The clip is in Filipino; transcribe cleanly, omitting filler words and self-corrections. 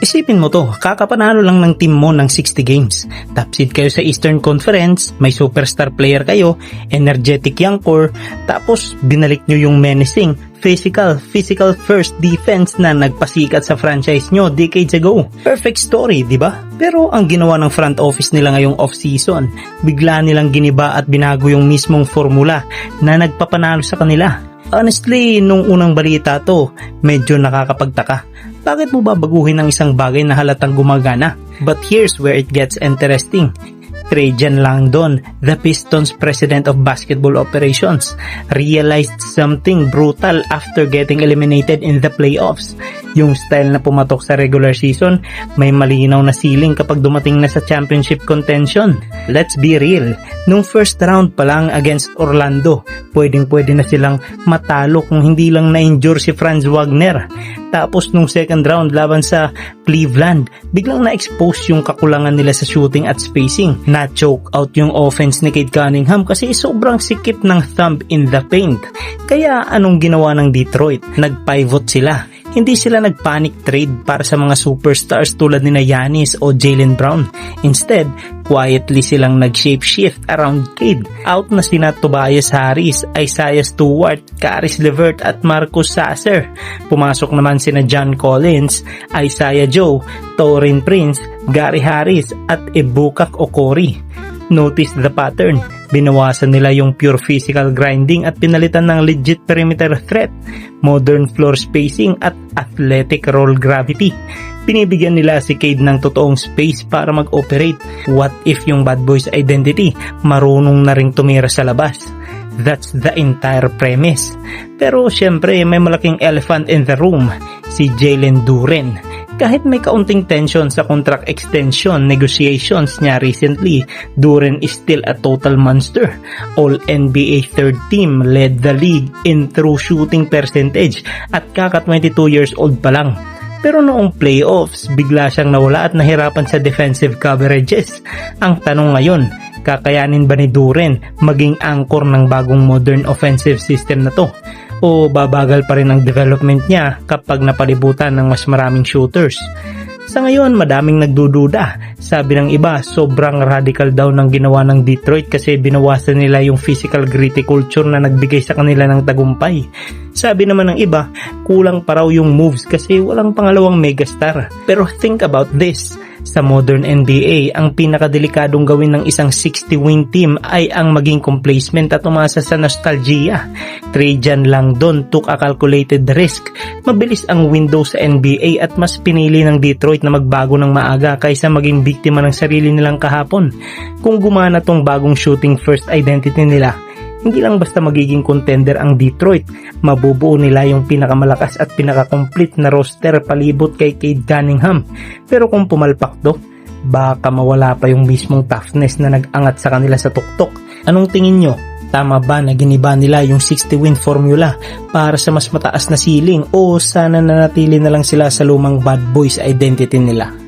Isipin mo to, kakapanalo lang ng team mo ng 60 games. Top seed kayo sa Eastern Conference, may superstar player kayo, energetic young core, tapos binalik nyo yung menacing, physical first defense na nagpasikat sa franchise nyo decades ago. Perfect story, di ba? Pero ang ginawa ng front office nila ngayong off-season, bigla nilang giniba at binago yung mismong formula na nagpapanalo sa kanila. Honestly, nung unang balita to, medyo nakakapagtaka. Bakit mo babaguhin ang isang bagay na halatang gumagana? But here's where it gets interesting. Trajan Langdon, the Pistons president of basketball operations, realized something brutal after getting eliminated in the playoffs. Yung style na pumatok sa regular season, may malinaw na ceiling kapag dumating na sa championship contention. Let's be real, nung first round pa lang against Orlando, pwedeng-pwede na silang matalo kung hindi lang na-injure si Franz Wagner. Tapos nung second round laban sa Cleveland, biglang na-expose yung kakulangan nila sa shooting at spacing. Na-choke out yung offense ni Cade Cunningham kasi sobrang sikip ng thumb in the paint. Kaya anong ginawa ng Detroit? Nag-pivot sila. Hindi sila nag-panic trade para sa mga superstars tulad ni Giannis o Jaylen Brown. Instead, quietly silang nag-shapeshift around Cade. Out na sina Tobias Harris, Isaiah Stewart, Caris LeVert at Marcus Sasser. Pumasok naman sina John Collins, Isaiah Joe, Taurean Prince, Gary Harris at Ibukak Okori. Notice the pattern. Binawasan nila yung pure physical grinding at pinalitan ng legit perimeter threat, modern floor spacing at athletic roll gravity. Binibigyan nila si Cade ng totoong space para mag-operate. What if yung bad boys identity marunong na ring tumira sa labas? That's the entire premise. Pero syempre may malaking elephant in the room, si Jalen Duren. Kahit may kaunting tension sa contract extension negotiations niya recently, Duren is still a total monster. All-NBA third team, led the league in true shooting percentage at kaka 22 years old pa lang. Pero noong playoffs, bigla siyang nawala at nahirapan sa defensive coverages. Ang tanong ngayon, kakayanin ba ni Duren maging anchor ng bagong modern offensive system na to? O babagal pa rin ang development niya kapag napalibutan ng mas maraming shooters? Sa ngayon, madaming nagdududa. Sabi ng iba, sobrang radical daw ng ginawa ng Detroit kasi binawasan nila yung physical gritty culture na nagbigay sa kanila ng tagumpay. Sabi naman ng iba, kulang pa raw yung moves kasi walang pangalawang megastar. Pero think about this. Sa modern NBA, ang pinakadelikadong gawin ng isang 60-win team ay ang maging complacement at umasa sa nostalgia. Trajan Langdon took a calculated risk. Mabilis ang window sa NBA at mas pinili ng Detroit na magbago ng maaga kaysa maging biktima ng sarili nilang kahapon. Kung gumana tong bagong shooting first identity nila, hindi lang basta magiging contender ang Detroit, mabubuo nila yung pinakamalakas at pinaka-complete na roster palibot kay Cade Cunningham. Pero kung pumalpak to, baka mawala pa yung mismong toughness na nag-angat sa kanila sa tuktok. Anong tingin nyo? Tama ba na giniba nila yung 60-win formula para sa mas mataas na ceiling o sana nanatili na lang sila sa lumang bad boys identity nila?